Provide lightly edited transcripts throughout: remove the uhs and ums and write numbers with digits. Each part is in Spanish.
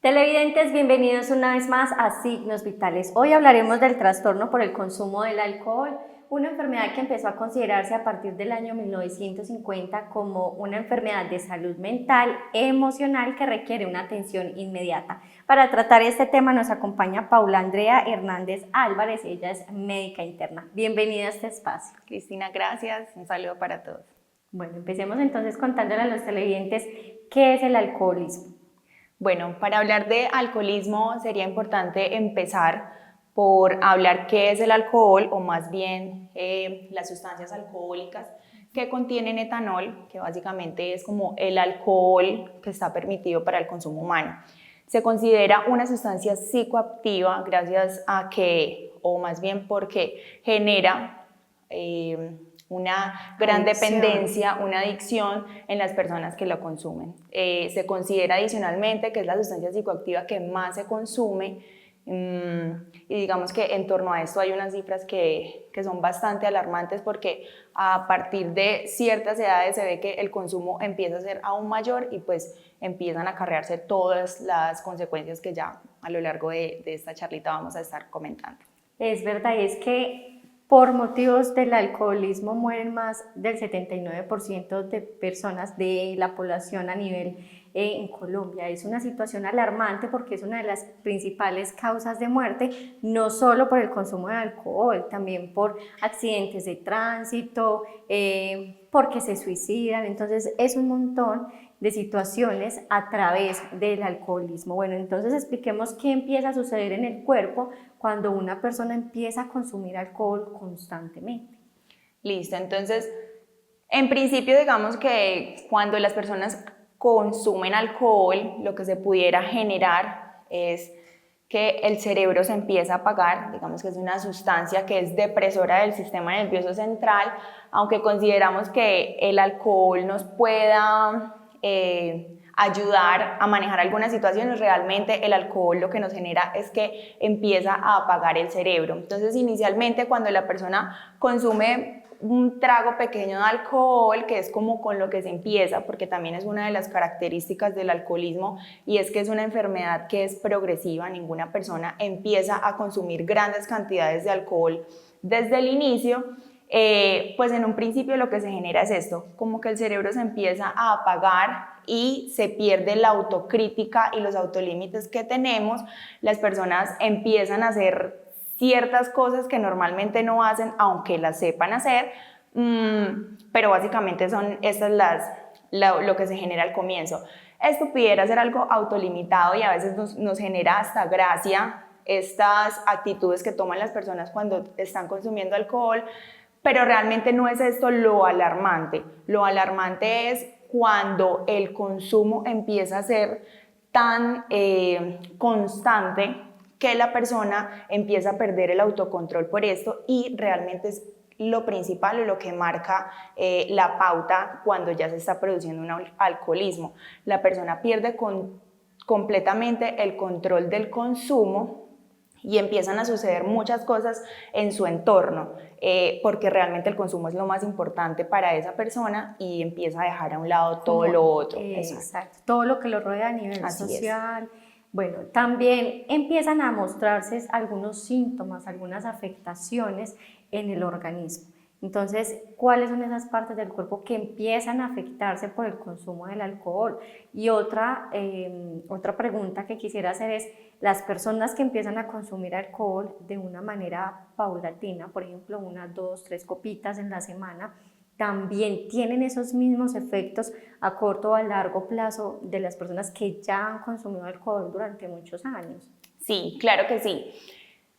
Televidentes, bienvenidos una vez más a Signos Vitales. Hoy hablaremos del trastorno por el consumo del alcohol, una enfermedad que empezó a considerarse a partir del año 1950 como una enfermedad de salud mental, emocional que requiere una atención inmediata. Para tratar este tema nos acompaña Paula Andrea Hernández Álvarez, ella es médica interna. Bienvenida a este espacio. Cristina, gracias. Un saludo para todos. Bueno, empecemos entonces contándole a los televidentes qué es el alcoholismo. Bueno, para hablar de alcoholismo sería importante empezar por hablar qué es el alcohol o más bien las sustancias alcohólicas que contienen etanol, que básicamente es como el alcohol que está permitido para el consumo humano. Se considera una sustancia psicoactiva gracias a que, o más bien porque genera una gran dependencia, una adicción en las personas que lo consumen. Se considera adicionalmente que es la sustancia psicoactiva que más se consume y digamos que en torno a esto hay unas cifras que son bastante alarmantes porque a partir de ciertas edades se ve que el consumo empieza a ser aún mayor y pues empiezan a acarrearse todas las consecuencias que ya a lo largo de esta charlita vamos a estar comentando. Es verdad, es que por motivos del alcoholismo mueren más del 79% de personas de la población a nivel en Colombia. Es una situación alarmante porque es una de las principales causas de muerte, no solo por el consumo de alcohol, también por accidentes de tránsito, porque se suicidan. Entonces es un montón de situaciones a través del alcoholismo. Bueno, entonces expliquemos qué empieza a suceder en el cuerpo cuando una persona empieza a consumir alcohol constantemente. Listo, entonces, en principio digamos que cuando las personas consumen alcohol, lo que se pudiera generar es que el cerebro se empieza a apagar, digamos que es una sustancia que es depresora del sistema nervioso central, aunque consideramos que el alcohol nos pueda ayudar a manejar algunas situaciones, realmente el alcohol lo que nos genera es que empieza a apagar el cerebro. Entonces, inicialmente cuando la persona consume un trago pequeño de alcohol, que es como con lo que se empieza, porque también es una de las características del alcoholismo, y es que es una enfermedad que es progresiva, ninguna persona empieza a consumir grandes cantidades de alcohol desde el inicio, pues en un principio lo que se genera es esto, como que el cerebro se empieza a apagar y se pierde la autocrítica y los autolímites que tenemos, las personas empiezan a hacer ciertas cosas que normalmente no hacen, aunque las sepan hacer, pero básicamente son estas lo que se genera al comienzo. Esto pudiera ser algo autolimitado y a veces nos genera hasta gracia estas actitudes que toman las personas cuando están consumiendo alcohol, pero realmente no es esto lo alarmante. Lo alarmante es cuando el consumo empieza a ser tan constante que la persona empieza a perder el autocontrol por esto y realmente es lo principal o lo que marca la pauta cuando ya se está produciendo un alcoholismo. La persona pierde completamente el control del consumo y empiezan a suceder muchas cosas en su entorno, porque realmente el consumo es lo más importante para esa persona y empieza a dejar a un lado todo lo otro. Exacto, todo lo que lo rodea a nivel Así social. Es. Bueno, también empiezan a mostrarse algunos síntomas, algunas afectaciones en el organismo. Entonces, ¿cuáles son esas partes del cuerpo que empiezan a afectarse por el consumo del alcohol? Y otra pregunta que quisiera hacer es, las personas que empiezan a consumir alcohol de una manera paulatina, por ejemplo, 1, 2, 3 copitas en la semana, también tienen esos mismos efectos a corto o a largo plazo de las personas que ya han consumido alcohol durante muchos años. Sí, claro que sí.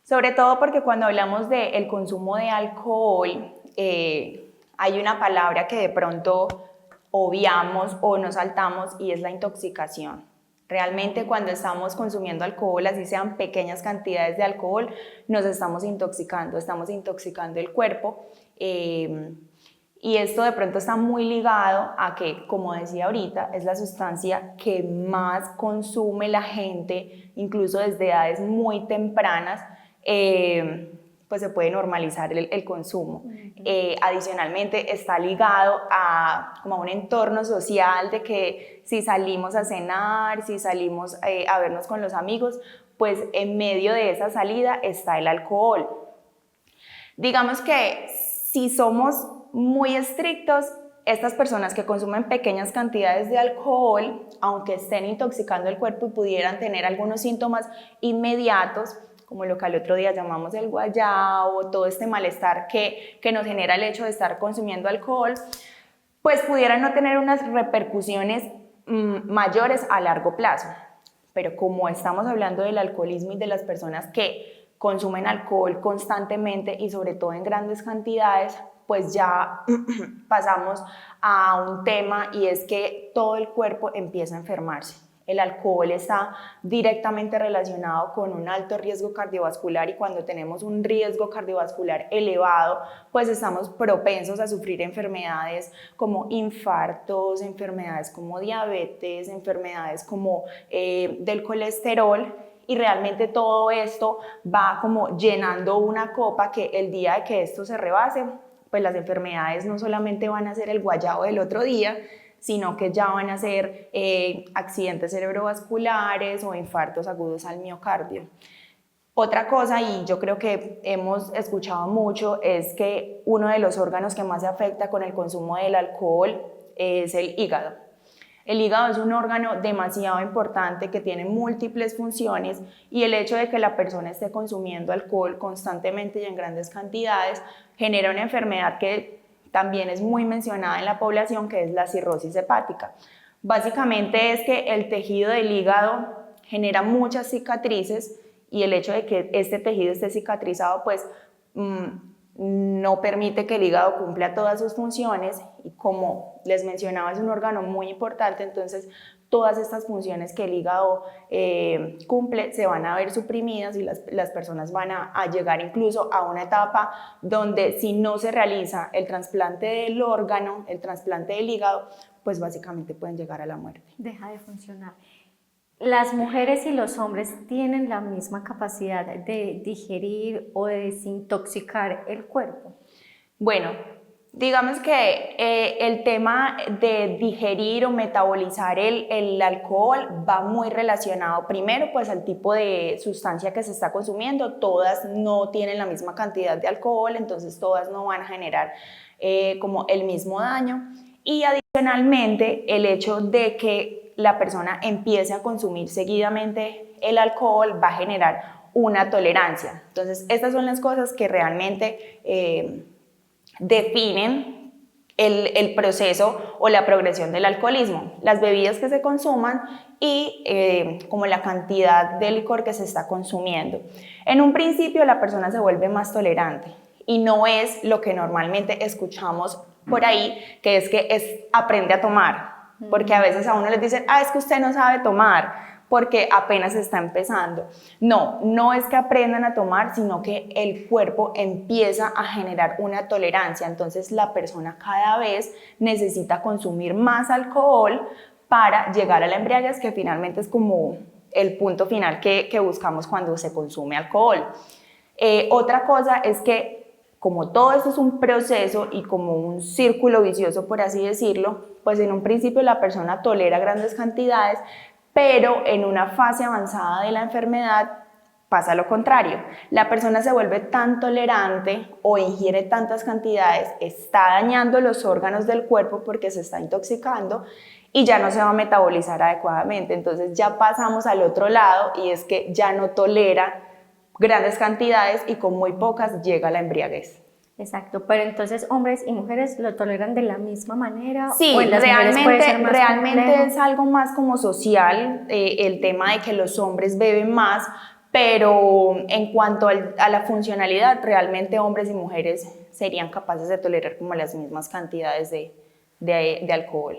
Sobre todo porque cuando hablamos del consumo de alcohol, hay una palabra que de pronto obviamos o nos saltamos y es la intoxicación. Realmente cuando estamos consumiendo alcohol, así sean pequeñas cantidades de alcohol, nos estamos intoxicando el cuerpo. Y esto de pronto está muy ligado a que, como decía ahorita, es la sustancia que más consume la gente, incluso desde edades muy tempranas, pues se puede normalizar el consumo. Adicionalmente está ligado a, como a un entorno social de que si salimos a cenar, si salimos a vernos con los amigos, pues en medio de esa salida está el alcohol. Digamos que si somos muy estrictos, estas personas que consumen pequeñas cantidades de alcohol, aunque estén intoxicando el cuerpo y pudieran tener algunos síntomas inmediatos, como lo que al otro día llamamos el guayabo, todo este malestar que nos genera el hecho de estar consumiendo alcohol, pues pudieran no tener unas repercusiones mayores a largo plazo. Pero como estamos hablando del alcoholismo y de las personas que consumen alcohol constantemente y sobre todo en grandes cantidades, pues ya pasamos a un tema, y es que todo el cuerpo empieza a enfermarse. El alcohol está directamente relacionado con un alto riesgo cardiovascular, y cuando tenemos un riesgo cardiovascular elevado, pues estamos propensos a sufrir enfermedades como infartos, enfermedades como diabetes, enfermedades como del colesterol. Y realmente todo esto va como llenando una copa que el día de que esto se rebase, pues las enfermedades no solamente van a ser el guayabo del otro día, sino que ya van a ser accidentes cerebrovasculares o infartos agudos al miocardio. Otra cosa, y yo creo que hemos escuchado mucho, es que uno de los órganos que más se afecta con el consumo del alcohol es el hígado. El hígado es un órgano demasiado importante que tiene múltiples funciones, y el hecho de que la persona esté consumiendo alcohol constantemente y en grandes cantidades genera una enfermedad que también es muy mencionada en la población, que es la cirrosis hepática. Básicamente es que el tejido del hígado genera muchas cicatrices, y el hecho de que este tejido esté cicatrizado pues no permite que el hígado cumpla todas sus funciones, y como les mencionaba es un órgano muy importante, entonces todas estas funciones que el hígado cumple se van a ver suprimidas, y las personas van a llegar incluso a una etapa donde si no se realiza el trasplante del órgano, el trasplante del hígado, pues básicamente pueden llegar a la muerte. Deja de funcionar. ¿Las mujeres y los hombres tienen la misma capacidad de digerir o de desintoxicar el cuerpo? Bueno, digamos que el tema de digerir o metabolizar el alcohol va muy relacionado primero pues al tipo de sustancia que se está consumiendo. Todas no tienen la misma cantidad de alcohol, entonces todas no van a generar como el mismo daño. Y adicionalmente el hecho de que la persona empiece a consumir seguidamente el alcohol va a generar una tolerancia. Entonces estas son las cosas que realmente definen el proceso o la progresión del alcoholismo, las bebidas que se consuman y como la cantidad de licor que se está consumiendo. En un principio la persona se vuelve más tolerante, y no es lo que normalmente escuchamos por ahí, que es aprende a tomar, porque a veces a uno les dicen, es que usted no sabe tomar, porque apenas está empezando. No es que aprendan a tomar, sino que el cuerpo empieza a generar una tolerancia, entonces la persona cada vez necesita consumir más alcohol para llegar a la embriaguez, que finalmente es como el punto final que buscamos cuando se consume alcohol. Otra cosa es que como todo esto es un proceso y como un círculo vicioso, por así decirlo, pues en un principio la persona tolera grandes cantidades, pero en una fase avanzada de la enfermedad pasa lo contrario. La persona se vuelve tan tolerante o ingiere tantas cantidades, está dañando los órganos del cuerpo porque se está intoxicando y ya no se va a metabolizar adecuadamente. Entonces ya pasamos al otro lado, y es que ya no tolera grandes cantidades y con muy pocas llega a la embriaguez. Exacto, pero entonces hombres y mujeres lo toleran de la misma manera. Sí, ¿O en las mujeres puede ser más realmente complejo? es algo más como social, el tema de que los hombres beben más, pero en cuanto a la funcionalidad, realmente hombres y mujeres serían capaces de tolerar como las mismas cantidades de alcohol.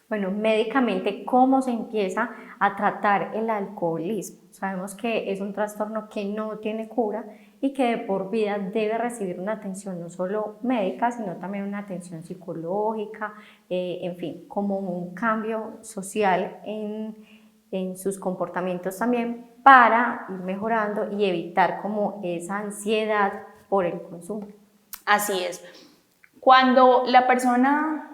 Bueno, médicamente, ¿cómo se empieza a tratar el alcoholismo? Sabemos que es un trastorno que no tiene cura y que de por vida debe recibir una atención no solo médica, sino también una atención psicológica, en fin, como un cambio social en sus comportamientos también, para ir mejorando y evitar como esa ansiedad por el consumo. Así es. Cuando la persona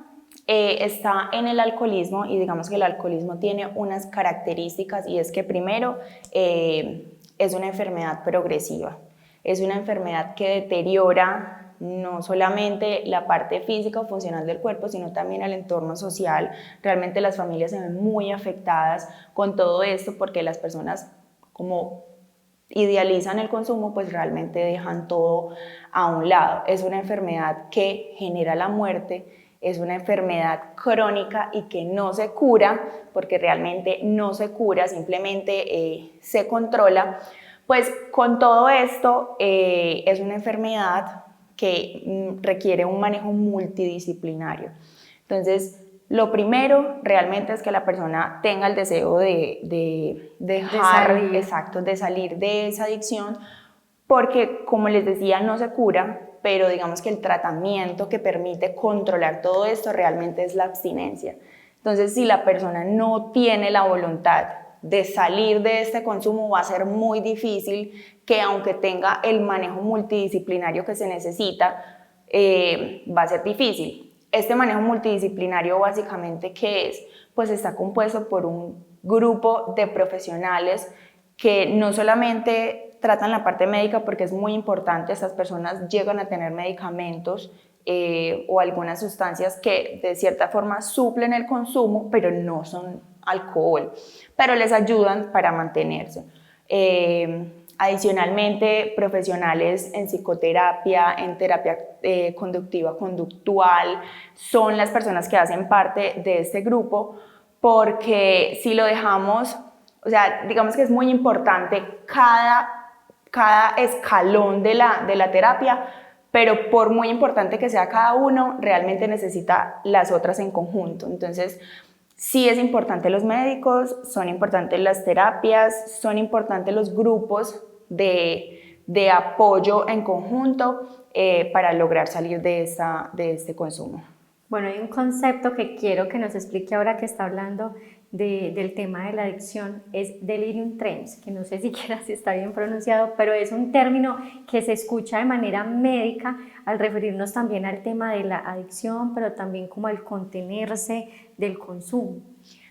está en el alcoholismo, y digamos que el alcoholismo tiene unas características, y es que primero es una enfermedad progresiva, es una enfermedad que deteriora no solamente la parte física o funcional del cuerpo, sino también el entorno social. Realmente las familias se ven muy afectadas con todo esto porque las personas, como idealizan el consumo, pues realmente dejan todo a un lado. Es una enfermedad que genera la muerte, es una enfermedad crónica y que no se cura, porque realmente no se cura, simplemente se controla. Pues con todo esto es una enfermedad que requiere un manejo multidisciplinario. Entonces, lo primero realmente es que la persona tenga el deseo de dejar, de salir de esa adicción, porque como les decía, no se cura, pero digamos que el tratamiento que permite controlar todo esto realmente es la abstinencia. Entonces, si la persona no tiene la voluntad de salir de este consumo, va a ser muy difícil que, aunque tenga el manejo multidisciplinario que se necesita, va a ser difícil. Este manejo multidisciplinario básicamente, ¿qué es? Pues está compuesto por un grupo de profesionales que no solamente tratan la parte médica, porque es muy importante, estas personas llegan a tener medicamentos o algunas sustancias que de cierta forma suplen el consumo, pero no son alcohol, pero les ayudan para mantenerse. Adicionalmente, profesionales en psicoterapia, en terapia conductiva conductual, son las personas que hacen parte de este grupo, porque si lo dejamos, o sea, digamos que es muy importante cada escalón de la terapia, pero por muy importante que sea cada uno, realmente necesita las otras en conjunto. Entonces, sí es importante los médicos, son importantes las terapias, son importantes los grupos de apoyo en conjunto para lograr salir de este consumo. Bueno, hay un concepto que quiero que nos explique ahora que está hablando del tema de la adicción, es delirium tremens, que no sé siquiera si está bien pronunciado, pero es un término que se escucha de manera médica al referirnos también al tema de la adicción, pero también como al contenerse del consumo.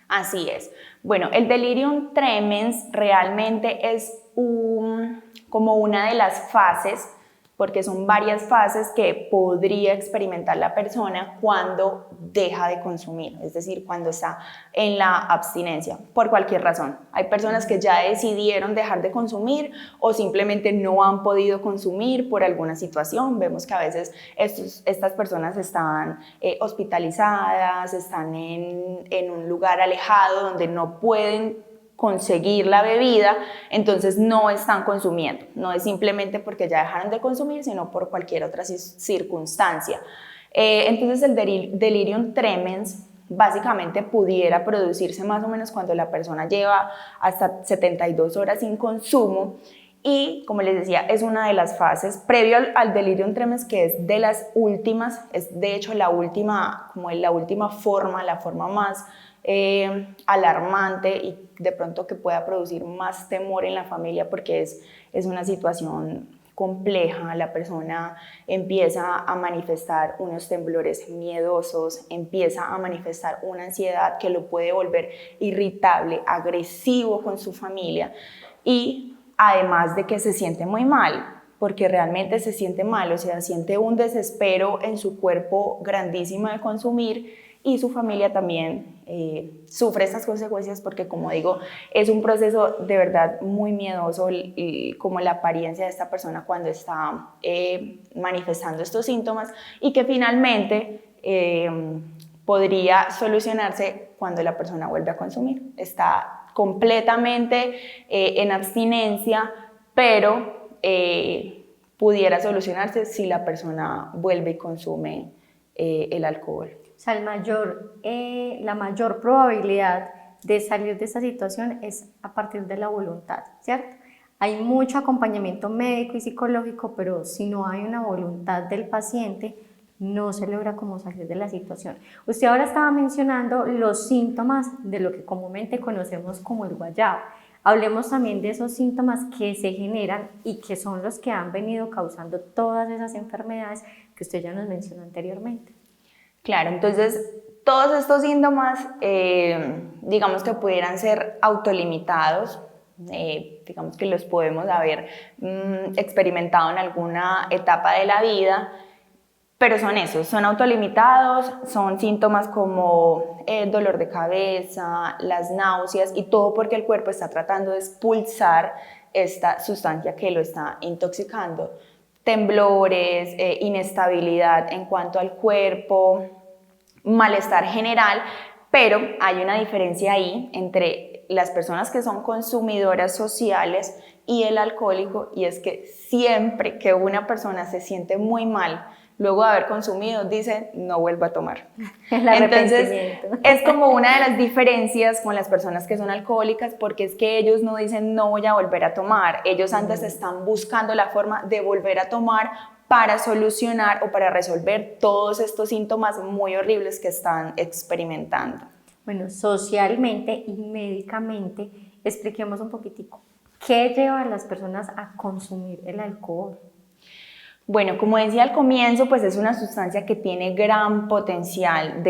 Así es. Bueno, el delirium tremens realmente es como una de las fases, porque son varias fases que podría experimentar la persona cuando deja de consumir, es decir, cuando está en la abstinencia, por cualquier razón. Hay personas que ya decidieron dejar de consumir o simplemente no han podido consumir por alguna situación. Vemos que a veces estas personas están hospitalizadas, están en un lugar alejado donde no pueden conseguir la bebida, entonces no están consumiendo. No es simplemente porque ya dejaron de consumir, sino por cualquier otra circunstancia. Entonces el delirium tremens básicamente pudiera producirse más o menos cuando la persona lleva hasta 72 horas sin consumo, y como les decía, es una de las fases previo al delirium tremens, que es de las últimas, es de hecho la última, como la última forma, la forma más alarmante y de pronto que pueda producir más temor en la familia, porque es una situación compleja. La persona empieza a manifestar unos temblores miedosos, empieza a manifestar una ansiedad que lo puede volver irritable, agresivo con su familia, y además de que se siente muy mal, porque realmente se siente mal, o sea, siente un desespero en su cuerpo grandísimo de consumir, y su familia también sufre estas consecuencias, porque, como digo, es un proceso de verdad muy miedoso, y como la apariencia de esta persona cuando está manifestando estos síntomas, y que finalmente podría solucionarse cuando la persona vuelve a consumir. Está completamente en abstinencia, pero pudiera solucionarse si la persona vuelve y consume el alcohol. O sea, la mayor probabilidad de salir de esta situación es a partir de la voluntad, ¿cierto? Hay mucho acompañamiento médico y psicológico, pero si no hay una voluntad del paciente, no se logra cómo salir de la situación. Usted ahora estaba mencionando los síntomas de lo que comúnmente conocemos como el guayabo. Hablemos también de esos síntomas que se generan y que son los que han venido causando todas esas enfermedades que usted ya nos mencionó anteriormente. Claro, entonces todos estos síntomas, digamos que pudieran ser autolimitados, digamos que los podemos haber experimentado en alguna etapa de la vida, pero son esos, son autolimitados, son síntomas como el dolor de cabeza, las náuseas y todo porque el cuerpo está tratando de expulsar esta sustancia que lo está intoxicando. Temblores, inestabilidad en cuanto al cuerpo, malestar general, pero hay una diferencia ahí entre las personas que son consumidoras sociales y el alcohólico, y es que siempre que una persona se siente muy mal luego de haber consumido, dice no vuelvo a tomar. Entonces es como una de las diferencias con las personas que son alcohólicas, porque es que ellos no dicen no voy a volver a tomar, ellos antes están buscando la forma de volver a tomar para solucionar o para resolver todos estos síntomas muy horribles que están experimentando. Bueno, socialmente y médicamente, expliquemos un poquitico, ¿qué lleva a las personas a consumir el alcohol? Bueno, como decía al comienzo, pues es una sustancia que tiene gran potencial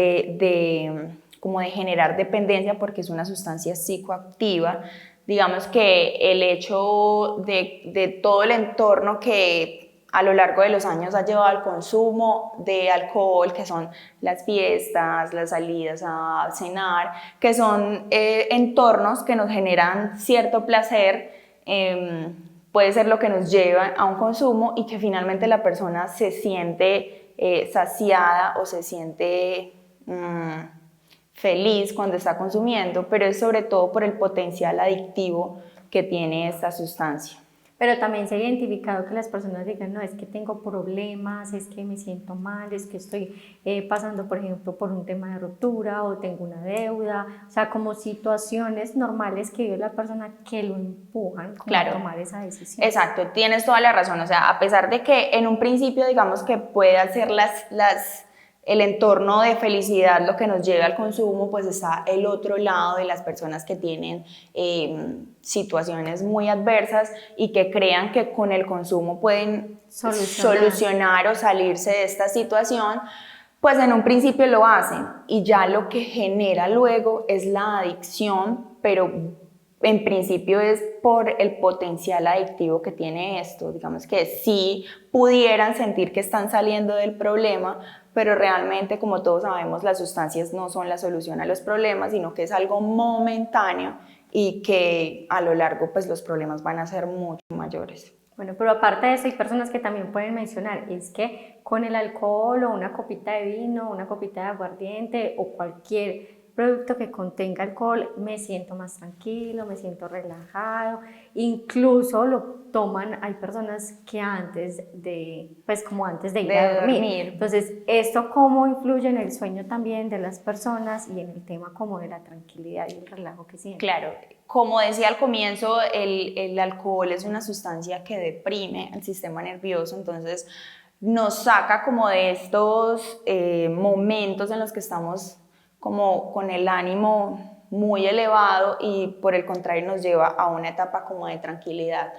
como de generar dependencia porque es una sustancia psicoactiva. Digamos que el hecho de todo el entorno que a lo largo de los años ha llevado al consumo de alcohol, que son las fiestas, las salidas a cenar, que son entornos que nos generan cierto placer, puede ser lo que nos lleva a un consumo y que finalmente la persona se siente saciada o se siente feliz cuando está consumiendo, pero es sobre todo por el potencial adictivo que tiene esta sustancia. Pero también se ha identificado que las personas digan, no, es que tengo problemas, es que me siento mal, es que estoy pasando, por ejemplo, por un tema de ruptura o tengo una deuda, o sea, como situaciones normales que vive la persona que lo empujan como a tomar esa decisión. Exacto, tienes toda la razón, o sea, a pesar de que en un principio digamos que puede ser el entorno de felicidad lo que nos lleva al consumo, pues está el otro lado de las personas que tienen situaciones muy adversas y que crean que con el consumo pueden solucionar o salirse de esta situación, pues en un principio lo hacen y ya lo que genera luego es la adicción, pero en principio es por el potencial adictivo que tiene esto. Digamos que sí pudieran sentir que están saliendo del problema, pero realmente, como todos sabemos, las sustancias no son la solución a los problemas, sino que es algo momentáneo y que a lo largo pues los problemas van a ser mucho mayores. Bueno, pero aparte de eso hay personas que también pueden mencionar, es que con el alcohol o una copita de vino, una copita de aguardiente o cualquier producto que contenga alcohol, me siento más tranquilo, me siento relajado, incluso lo toman, hay personas que antes de, pues como antes de ir a dormir. Entonces, ¿esto cómo influye en el sueño también de las personas y en el tema como de la tranquilidad y el relajo que sienten? Claro, como decía al comienzo, el alcohol es una sustancia que deprime el sistema nervioso, entonces nos saca como de estos momentos en los que estamos como con el ánimo muy elevado y por el contrario nos lleva a una etapa como de tranquilidad.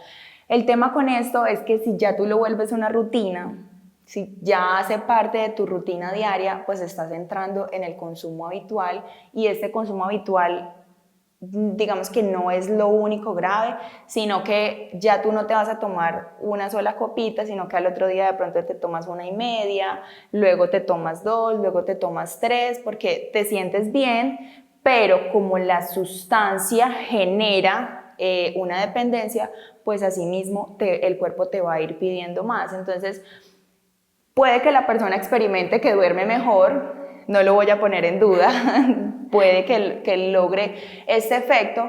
El tema con esto es que si ya tú lo vuelves una rutina, si ya hace parte de tu rutina diaria, pues estás entrando en el consumo habitual y este consumo habitual digamos que no es lo único grave, sino que ya tú no te vas a tomar una sola copita, sino que al otro día de pronto te tomas 1,5, luego te tomas 2, luego te tomas 3, porque te sientes bien, pero como la sustancia genera una dependencia, pues asimismo el cuerpo te va a ir pidiendo más. Entonces, puede que la persona experimente que duerme mejor, no lo voy a poner en duda, puede que logre este efecto,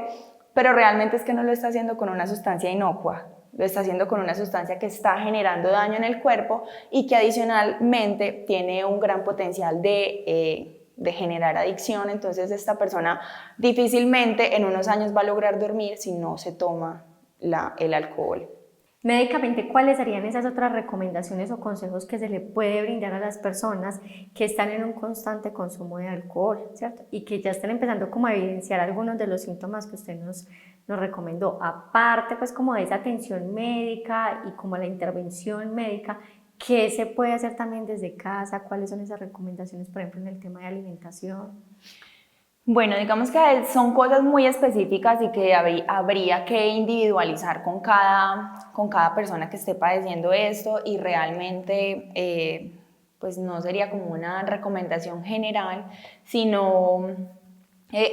pero realmente es que no lo está haciendo con una sustancia inocua, lo está haciendo con una sustancia que está generando daño en el cuerpo y que adicionalmente tiene un gran potencial de generar adicción. Entonces esta persona difícilmente en unos años va a lograr dormir si no se toma el alcohol. Médicamente, ¿cuáles serían esas otras recomendaciones o consejos que se le puede brindar a las personas que están en un constante consumo de alcohol, ¿cierto? Y que ya están empezando como a evidenciar algunos de los síntomas que usted nos recomendó. Aparte pues como de esa atención médica y como la intervención médica, ¿qué se puede hacer también desde casa? ¿Cuáles son esas recomendaciones, por ejemplo, en el tema de alimentación? Bueno, digamos que son cosas muy específicas y que habría que individualizar con cada persona que esté padeciendo esto y realmente pues no sería como una recomendación general, sino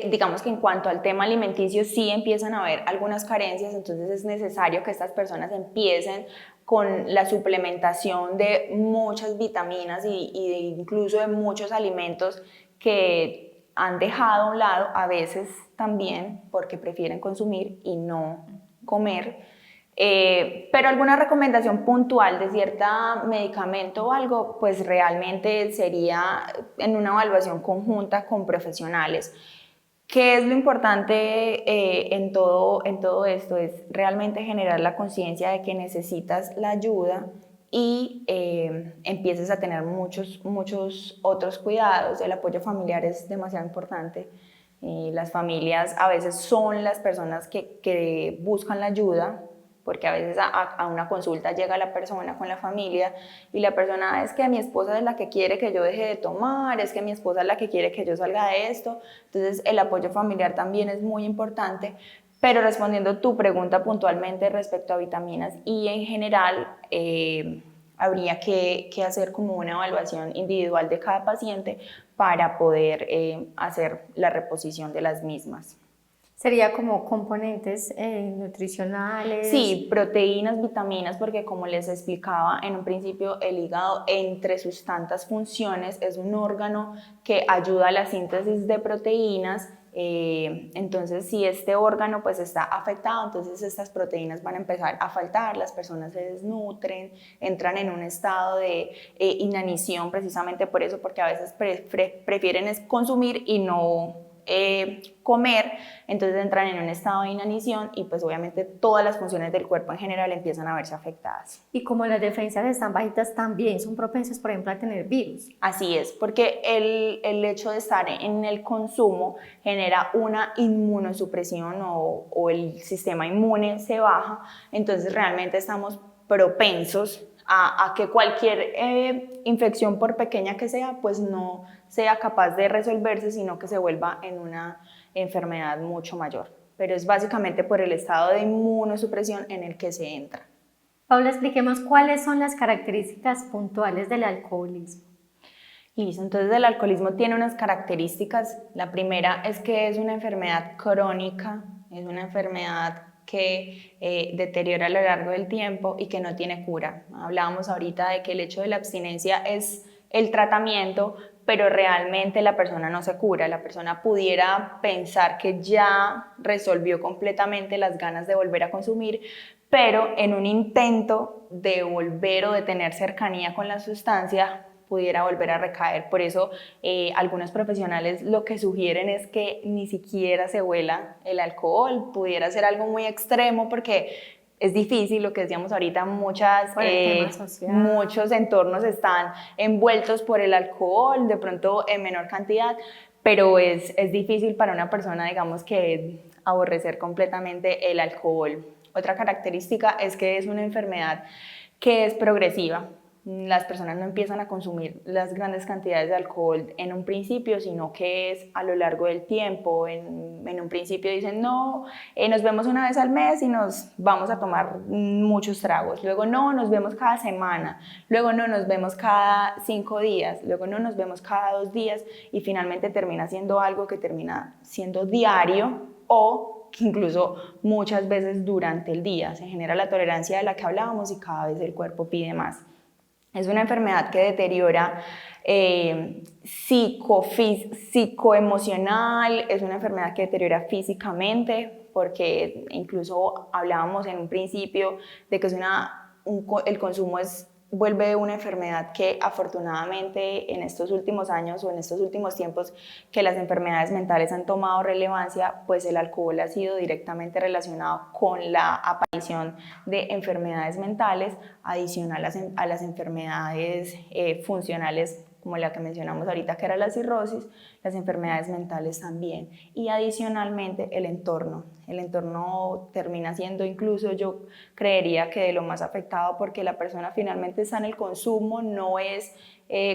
digamos que en cuanto al tema alimenticio sí empiezan a haber algunas carencias, entonces es necesario que estas personas empiecen con la suplementación de muchas vitaminas y incluso de muchos alimentos que han dejado a un lado, a veces también porque prefieren consumir y no comer. Pero alguna recomendación puntual de cierto medicamento o algo, pues realmente sería en una evaluación conjunta con profesionales. ¿Qué es lo importante en todo esto? Es realmente generar la conciencia de que necesitas la ayuda y empieces a tener muchos otros cuidados. El apoyo familiar es demasiado importante. Las familias a veces son las personas que buscan la ayuda, porque a veces a una consulta llega la persona con la familia y la persona es que mi esposa es la que quiere que yo deje de tomar, es que mi esposa es la que quiere que yo salga de esto. Entonces el apoyo familiar también es muy importante. Pero respondiendo tu pregunta puntualmente respecto a vitaminas y en general, habría que hacer como una evaluación individual de cada paciente para poder hacer la reposición de las mismas. Sería como componentes nutricionales. Sí, proteínas, vitaminas, porque como les explicaba en un principio, el hígado, entre sus tantas funciones, es un órgano que ayuda a la síntesis de proteínas. Entonces, si este órgano pues está afectado, entonces estas proteínas van a empezar a faltar, las personas se desnutren, entran en un estado de inanición precisamente por eso, porque a veces prefieren consumir y no comer, entonces entran en un estado de inanición y pues obviamente todas las funciones del cuerpo en general empiezan a verse afectadas. Y como las defensas están bajitas, también son propensos, por ejemplo, a tener virus. Así es, porque el hecho de estar en el consumo genera una inmunosupresión o el sistema inmune se baja, entonces realmente estamos propensos a que cualquier infección, por pequeña que sea, pues no sea capaz de resolverse, sino que se vuelva en una enfermedad mucho mayor. Pero es básicamente por el estado de inmunosupresión en el que se entra. Paula, expliquemos cuáles son las características puntuales del alcoholismo. Listo, entonces el alcoholismo tiene unas características. La primera es que es una enfermedad crónica, es una enfermedad que deteriora a lo largo del tiempo y que no tiene cura. Hablábamos ahorita de que el hecho de la abstinencia es el tratamiento, pero realmente la persona no se cura. La persona pudiera pensar que ya resolvió completamente las ganas de volver a consumir, pero en un intento de volver o de tener cercanía con la sustancia, pudiera volver a recaer. Por eso algunos profesionales lo que sugieren es que ni siquiera se huela el alcohol, pudiera ser algo muy extremo porque es difícil, lo que decíamos ahorita, Por el tema social. muchos entornos están envueltos por el alcohol, de pronto en menor cantidad, pero es difícil para una persona, digamos, que aborrecer completamente el alcohol. Otra característica es que es una enfermedad que es progresiva. Las personas no empiezan a consumir las grandes cantidades de alcohol en un principio, sino que es a lo largo del tiempo. En un principio dicen, no, nos vemos una vez al mes y nos vamos a tomar muchos tragos. Luego no, nos vemos cada semana. Luego no, nos vemos cada 5 días. Luego no, nos vemos cada 2 días. Y finalmente termina siendo algo que termina siendo diario o que incluso muchas veces durante el día. Se genera la tolerancia de la que hablábamos y cada vez el cuerpo pide más. Es una enfermedad que deteriora psicoemocional, es una enfermedad que deteriora físicamente, porque incluso hablábamos en un principio de que el consumo vuelve una enfermedad que afortunadamente en estos últimos años o en estos últimos tiempos que las enfermedades mentales han tomado relevancia, pues el alcohol ha sido directamente relacionado con la aparición de enfermedades mentales adicional a las enfermedades funcionales como la que mencionamos ahorita, que era la cirrosis, las enfermedades mentales también. Y adicionalmente el entorno. El entorno termina siendo incluso, yo creería que de lo más afectado, porque la persona finalmente está en el consumo, no es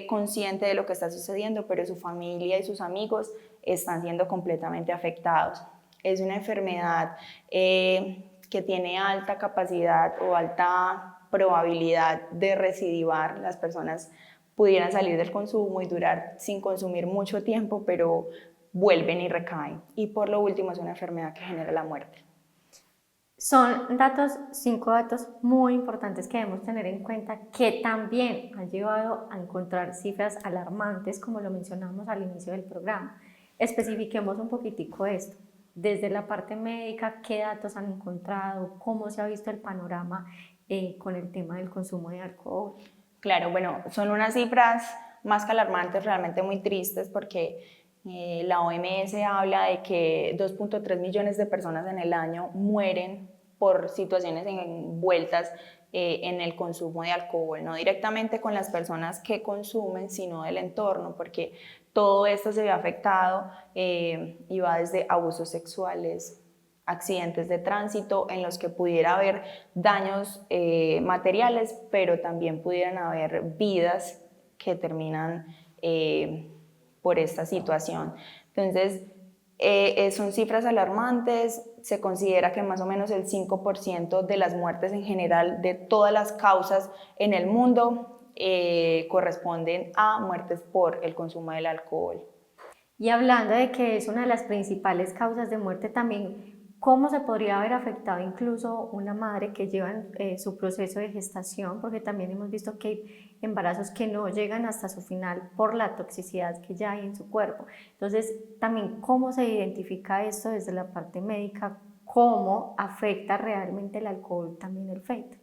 consciente de lo que está sucediendo, pero su familia y sus amigos están siendo completamente afectados. Es una enfermedad que tiene alta capacidad o alta probabilidad de recidivar. Las personas pudieran salir del consumo y durar sin consumir mucho tiempo, pero vuelven y recaen. Y por lo último es una enfermedad que genera la muerte. Son datos, 5 datos muy importantes que debemos tener en cuenta, que también han llevado a encontrar cifras alarmantes, como lo mencionamos al inicio del programa. Especifiquemos un poquitico esto. Desde la parte médica, ¿qué datos han encontrado? ¿Cómo se ha visto el panorama con el tema del consumo de alcohol? Claro, bueno, son unas cifras más que alarmantes, realmente muy tristes, porque la OMS habla de que 2.3 millones de personas en el año mueren por situaciones envueltas en el consumo de alcohol, no directamente con las personas que consumen, sino del entorno, porque todo esto se ve afectado y va desde abusos sexuales, accidentes de tránsito en los que pudiera haber daños materiales, pero también pudieran haber vidas que terminan por esta situación. Entonces, son cifras alarmantes. Se considera que más o menos el 5% de las muertes en general de todas las causas en el mundo corresponden a muertes por el consumo del alcohol. Y hablando de que es una de las principales causas de muerte también, ¿cómo se podría haber afectado incluso una madre que lleva su proceso de gestación? Porque también hemos visto que hay embarazos que no llegan hasta su final por la toxicidad que ya hay en su cuerpo. Entonces, también cómo se identifica esto desde la parte médica, cómo afecta realmente el alcohol también el feto.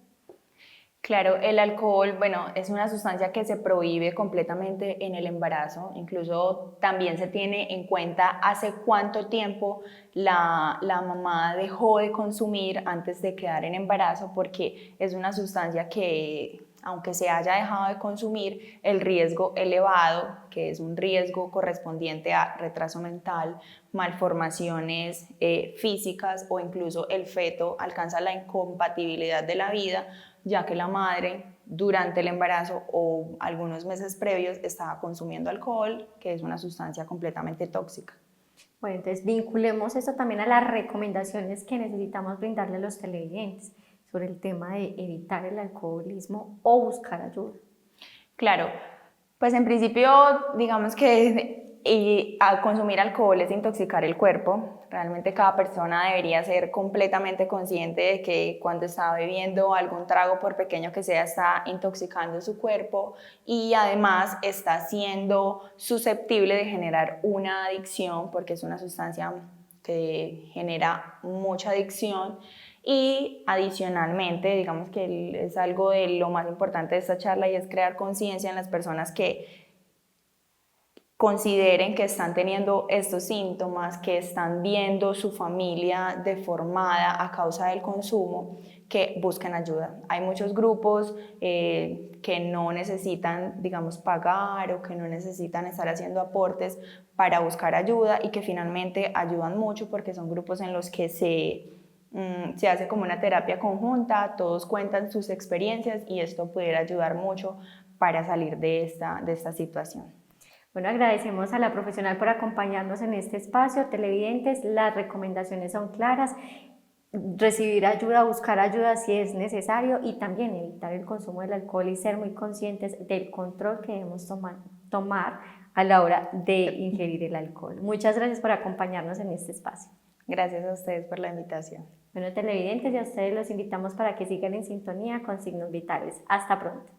Claro, el alcohol, bueno, es una sustancia que se prohíbe completamente en el embarazo. Incluso también se tiene en cuenta hace cuánto tiempo la mamá dejó de consumir antes de quedar en embarazo, porque es una sustancia que, aunque se haya dejado de consumir, el riesgo elevado, que es un riesgo correspondiente a retraso mental, malformaciones físicas, o incluso el feto alcanza la incompatibilidad de la vida, ya que la madre durante el embarazo o algunos meses previos estaba consumiendo alcohol, que es una sustancia completamente tóxica. Bueno, entonces vinculemos esto también a las recomendaciones que necesitamos brindarle a los televidentes sobre el tema de evitar el alcoholismo o buscar ayuda. Claro, pues en principio digamos que a consumir alcohol es intoxicar el cuerpo. Realmente cada persona debería ser completamente consciente de que cuando está bebiendo algún trago, por pequeño que sea, está intoxicando su cuerpo y además está siendo susceptible de generar una adicción, porque es una sustancia que genera mucha adicción. Y adicionalmente, digamos que es algo de lo más importante de esta charla, y es crear conciencia en las personas que consideren que están teniendo estos síntomas, que están viendo su familia deformada a causa del consumo, que busquen ayuda. Hay muchos grupos que no necesitan, digamos, pagar, o que no necesitan estar haciendo aportes para buscar ayuda, y que finalmente ayudan mucho, porque son grupos en los que se hace como una terapia conjunta, todos cuentan sus experiencias, y esto pudiera ayudar mucho para salir de esta situación. Bueno, agradecemos a la profesional por acompañarnos en este espacio. Televidentes, las recomendaciones son claras: recibir ayuda, buscar ayuda si es necesario, y también evitar el consumo del alcohol y ser muy conscientes del control que debemos tomar a la hora de ingerir el alcohol. Muchas gracias por acompañarnos en este espacio. Gracias a ustedes por la invitación. Bueno, televidentes, y a ustedes los invitamos para que sigan en sintonía con Signos Vitales. Hasta pronto.